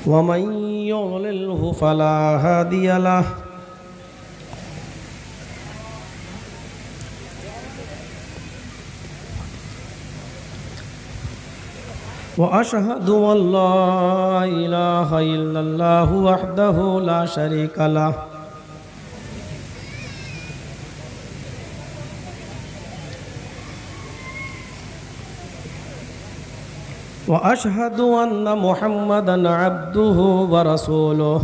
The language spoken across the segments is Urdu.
ومن يضلله فلا هادي له وأشهد أن لا إله إلا الله وحده لا شريك له وأشهد أن محمدًا عبده ورسوله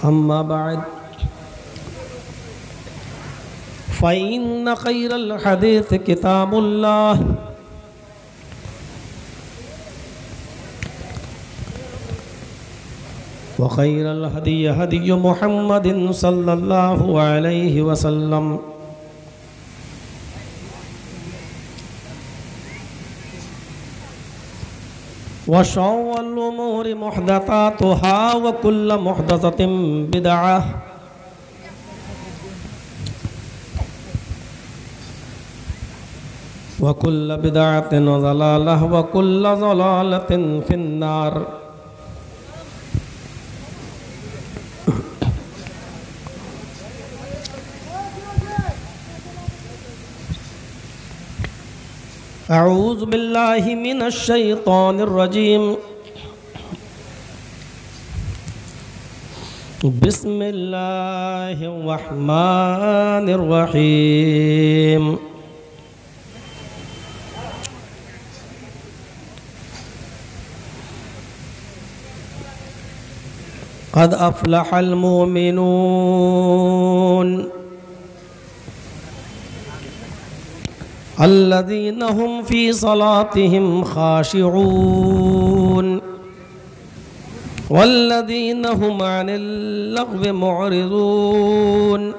أما بعد فإن خير الحديث كتاب الله وخير الهدي هدي محمد صلى الله عليه وسلم وشر الأمور محدثاتها وكل محدثة بدعة وكل بدعة ضلالة وكل ضلالة في النار أعوذ بالله من الشيطان الرجيم بسم الله الرحمن الرحيم قد أفلح المؤمنون الذين هم في صلاتهم خاشعون والذين هم عن اللغو معرضون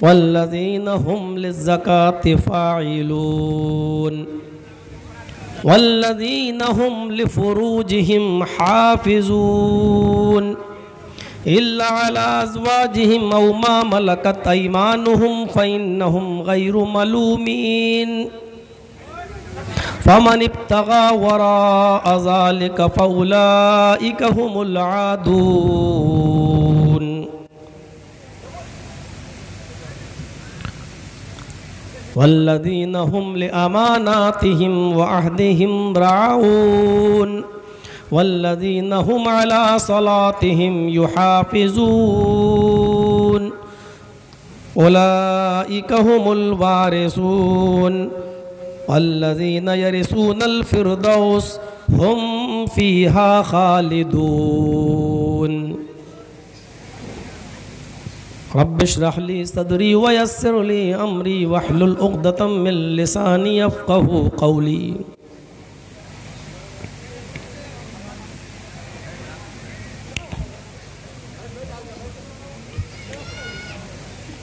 والذين هم للزكاة فاعلون والذين هم لفروجهم حافظون إلا على أزواجهم أو ما ملكت أيمانهم فإنهم غير ملومين فمن ابتغى وراء ذلك فأولئك هم العادون والذين هم لأماناتهم وعهدهم راعون والذين هم على صلاتهم يحافظون أولئك هم الوارثون والذين يرثون الفردوس هم فيها خالدون رب اشرح لي صدري ويسر لي أمري واحلل عقدة من لساني يفقهوا قولي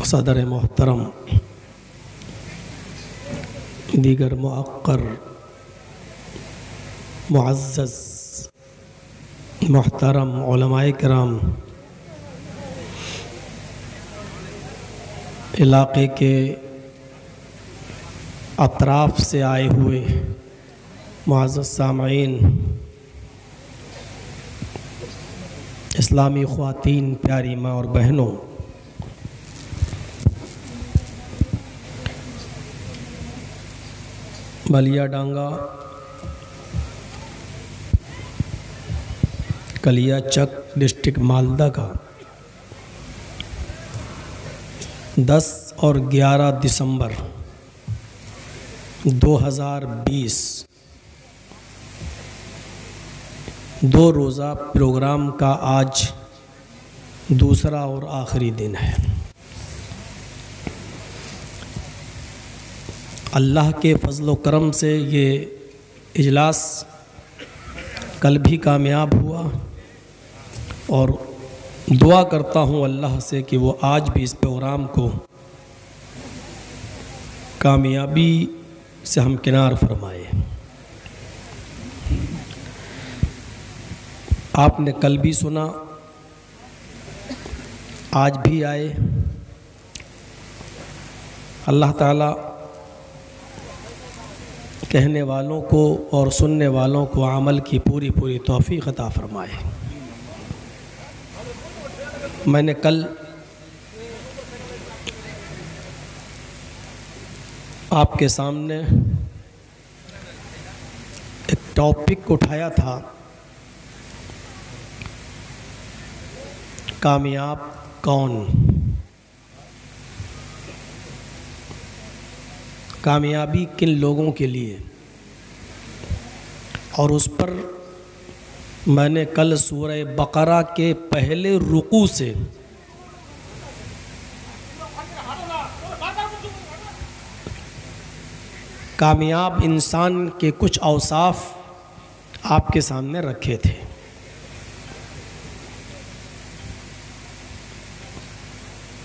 صدر محترم دیگر معقر معزز محترم علماء کرام علاقے کے اطراف سے آئے ہوئے معزز سامعین اسلامی خواتین پیاری ماں اور بہنوں بلیا ڈانگا کلیا چک ڈسٹرکٹ مالدہ کا 10 اور 11 دسمبر 2020 دو روزہ پروگرام کا آج دوسرا اور آخری دن ہے۔ اللہ کے فضل و کرم سے یہ اجلاس کل بھی کامیاب ہوا اور دعا کرتا ہوں اللہ سے کہ وہ آج بھی اس پروگرام کو کامیابی سے ہمکنار فرمائے۔ آپ نے کل بھی سنا، آج بھی آئے۔ اللہ تعالیٰ کہنے والوں کو اور سننے والوں کو عمل کی پوری پوری توفیق عطا فرمائے۔ میں نے کل آپ کے سامنے ایک ٹاپک اٹھایا تھا، کامیاب کون؟ کامیابی کن لوگوں کے لیے؟ اور اس پر میں نے کل سورہ بقرہ کے پہلے رکوع سے کامیاب انسان کے کچھ اوصاف آپ کے سامنے رکھے تھے۔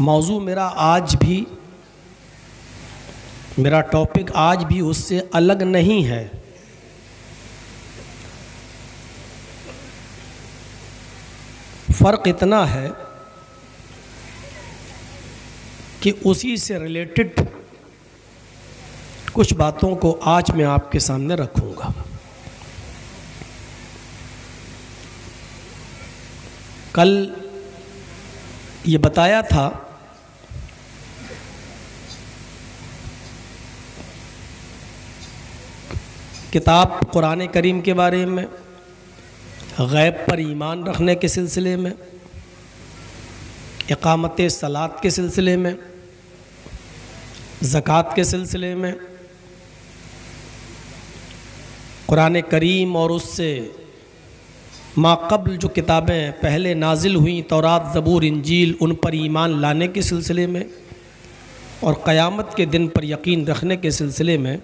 موضوع میرا ٹاپک آج بھی اس سے الگ نہیں ہے۔ فرق اتنا ہے کہ اسی سے ریلیٹڈ کچھ باتوں کو آج میں آپ کے سامنے رکھوں گا۔ کل یہ بتایا تھا کتاب قرآن کریم کے بارے میں، غیب پر ایمان رکھنے کے سلسلے میں، اقامت صلاۃ کے سلسلے میں، زکوٰۃ کے سلسلے میں، قرآن کریم اور اس سے ما قبل جو کتابیں پہلے نازل ہوئیں، تورات، زبور، انجیل، ان پر ایمان لانے کے سلسلے میں اور قیامت کے دن پر یقین رکھنے کے سلسلے میں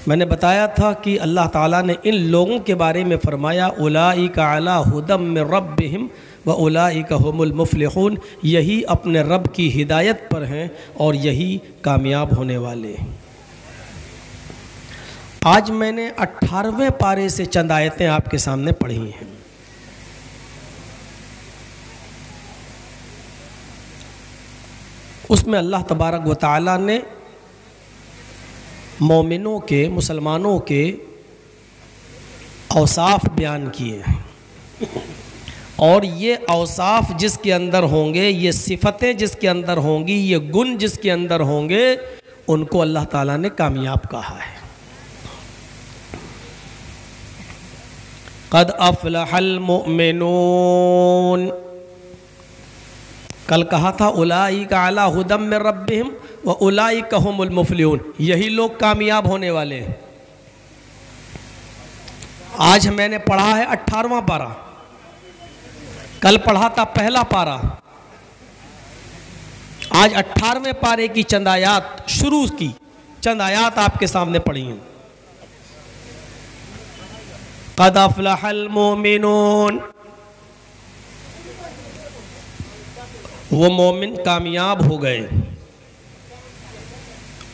نے بتایا تھا کہ اللہ تعالیٰ نے ان لوگوں کے بارے میں فرمایا اولئک علی ھدی من ربہم واولئک ھم المفلحون، یہی اپنے رب کی ہدایت پر ہیں اور یہی کامیاب ہونے والے ہیں۔ آج میں نے 18ویں پارے سے چند آیتیں آپ کے سامنے پڑھی ہیں۔ اس میں اللہ تبارک و تعالیٰ نے مومنوں کے، مسلمانوں کے اوصاف بیان کیے ہیں، اور یہ اوصاف جس کے اندر ہوں گے، یہ صفتیں جس کے اندر ہوں گی، یہ گن جس کے اندر ہوں گے، ان کو اللہ تعالیٰ نے کامیاب کہا ہے۔ قد افلح المؤمنون، کل کہا تھا اولئک علی ھدی من ربہم واولئک ھم المفلحون، یہی لوگ کامیاب ہونے والے ہیں۔ آج میں نے پڑھا ہے 18واں پارہ، کل پڑھا تھا پہلا پارہ، آج 18ویں پارے کی چند آیات شروع کی، چند آیات آپ کے سامنے پڑھی ہیں۔ قد افلح المؤمنون، وہ مومن کامیاب ہو گئے،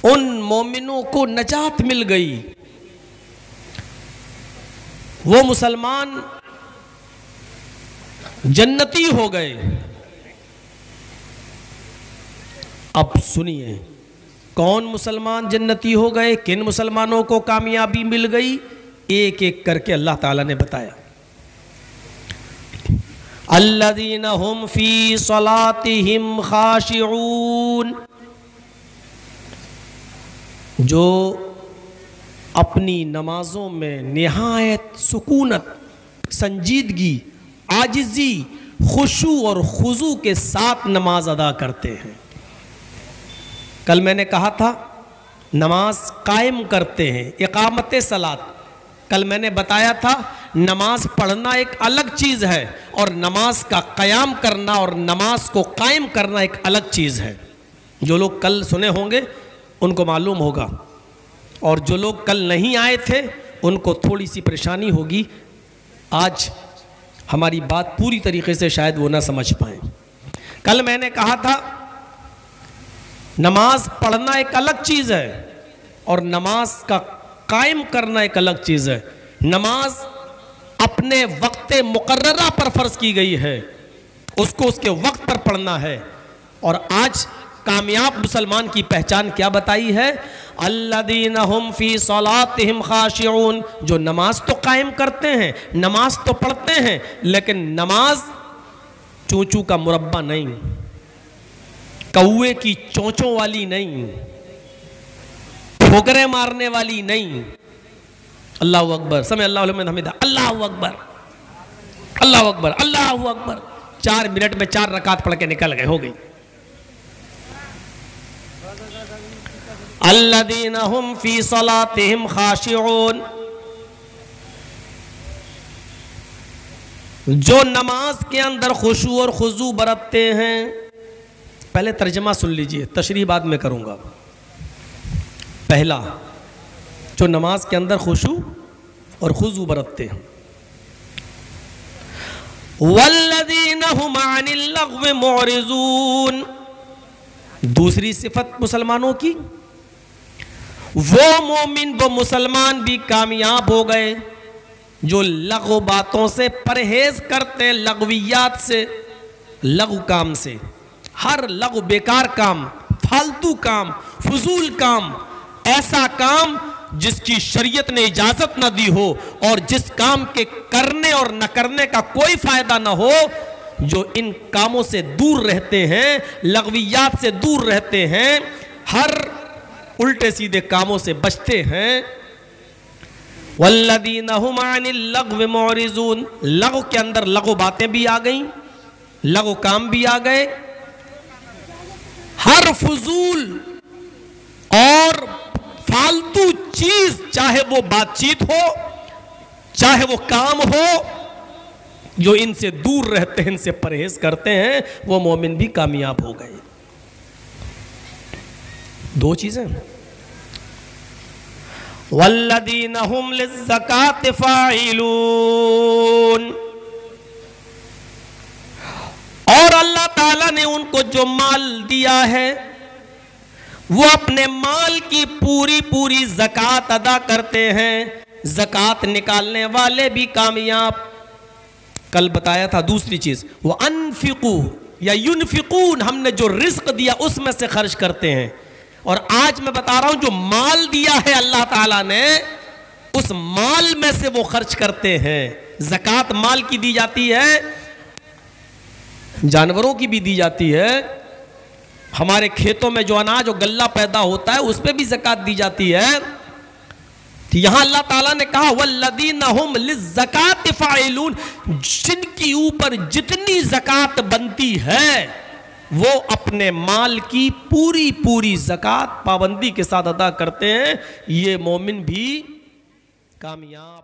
ان مومنوں کو نجات مل گئی، وہ مسلمان جنتی ہو گئے۔ اب سنیے کون مسلمان جنتی ہو گئے، کن مسلمانوں کو کامیابی مل گئی، ایک ایک کر کے اللہ تعالیٰ نے بتایا۔ الذین هم فی صلاتہم خاشعون، جو اپنی نمازوں میں نہایت سکونت، سنجیدگی، عاجزی، خشوع اور خضوع کے ساتھ نماز ادا کرتے ہیں۔ کل میں نے کہا تھا نماز قائم کرتے ہیں، اقامت صلاۃ۔ کل میں نے بتایا تھا نماز پڑھنا ایک الگ چیز ہے اور نماز کا قیام کرنا اور نماز کو قائم کرنا ایک الگ چیز ہے۔ جو لوگ کل سنے ہوں گے ان کو معلوم ہوگا، اور جو لوگ کل نہیں آئے تھے ان کو تھوڑی سی پریشانی ہوگی، آج ہماری بات پوری طریقے سے شاید وہ نہ سمجھ پائیں۔ کل میں نے کہا تھا نماز پڑھنا ایک الگ چیز ہے اور نماز کا قائم کرنا ایک الگ چیز ہے۔ نماز اپنے وقت مقررہ پر فرض کی گئی ہے، اس کو اس کے وقت پر پڑھنا ہے، اور آج کامیاب مسلمان کی پہچان کیا بتائی ہے؟ الذین هم فی صلاتہم خاشعون، جو نماز تو قائم کرتے ہیں، نماز تو پڑھتے ہیں، لیکن نماز چونچو کا مربع نہیں، کوے کی چونچوں والی نہیں، ٹھوکریں مارنے والی نہیں۔ اللہ اکبر، سمع اللہ لمن حمدہ، اللہ اکبر، اللہ اکبر، اللہ اکبر، 4 منٹ میں 4 رکعت پڑھ کے نکل گئے، ہو گئی۔ الذین هم فی صلاتہم خاشعون، جو نماز کے اندر خشوع اور خضوع برتتے ہیں۔ پہلے ترجمہ سن لیجئے، تشریح بعد میں کروں گا۔ پہلا، جو نماز کے اندر خشوع اور خضوع برتتے ہیں۔ والذین هم عن اللغو معرضون، دوسری صفت مسلمانوں کی، وہ مومن وہ مسلمان بھی کامیاب ہو گئے جو لغو باتوں سے پرہیز کرتے، لغویات سے، لغو کام سے، ہر لغو بیکار کام، فالتو کام، فضول کام، ایسا کام جس کی شریعت نے اجازت نہ دی ہو اور جس کام کے کرنے اور نہ کرنے کا کوئی فائدہ نہ ہو، جو ان کاموں سے دور رہتے ہیں، لغویات سے دور رہتے ہیں، ہر الٹے سیدھے کاموں سے بچتے ہیں۔ والذین هم عن اللغو معرضون، لغو کے اندر لغو باتیں بھی آ گئیں، لغو کام بھی آ گئے، ہر فضول اور فالتو چیز، چاہے وہ بات چیت ہو، چاہے وہ کام ہو، جو ان سے دور رہتے ہیں، ان سے پرہیز کرتے ہیں، وہ مومن بھی کامیاب ہو گئے۔ 2 چیزیں۔ والذین هم للزکاة فاعلون، اور اللہ تعالیٰ نے ان کو جو مال دیا ہے وہ اپنے مال کی پوری پوری زکوٰۃ ادا کرتے ہیں۔ زکوٰۃ نکالنے والے بھی کامیاب۔ کل بتایا تھا دوسری چیز، وَأَنفِقُوا یا يُنفِقُونَ، ہم نے جو رزق دیا اس میں سے خرچ کرتے ہیں۔ اور آج میں بتا رہا ہوں جو مال دیا ہے اللہ تعالیٰ نے، اس مال میں سے وہ خرچ کرتے ہیں۔ زکوٰۃ مال کی دی جاتی ہے، جانوروں کی بھی دی جاتی ہے، ہمارے کھیتوں میں جو اناج و غلہ پیدا ہوتا ہے اس پہ بھی زکوٰۃ دی جاتی ہے۔ یہاں اللہ تعالیٰ نے کہا والذین هم للزکاة فاعلون، جن کی اوپر جتنی زکوٰۃ بنتی ہے وہ اپنے مال کی پوری پوری زکوٰۃ پابندی کے ساتھ ادا کرتے ہیں، یہ مومن بھی کامیاب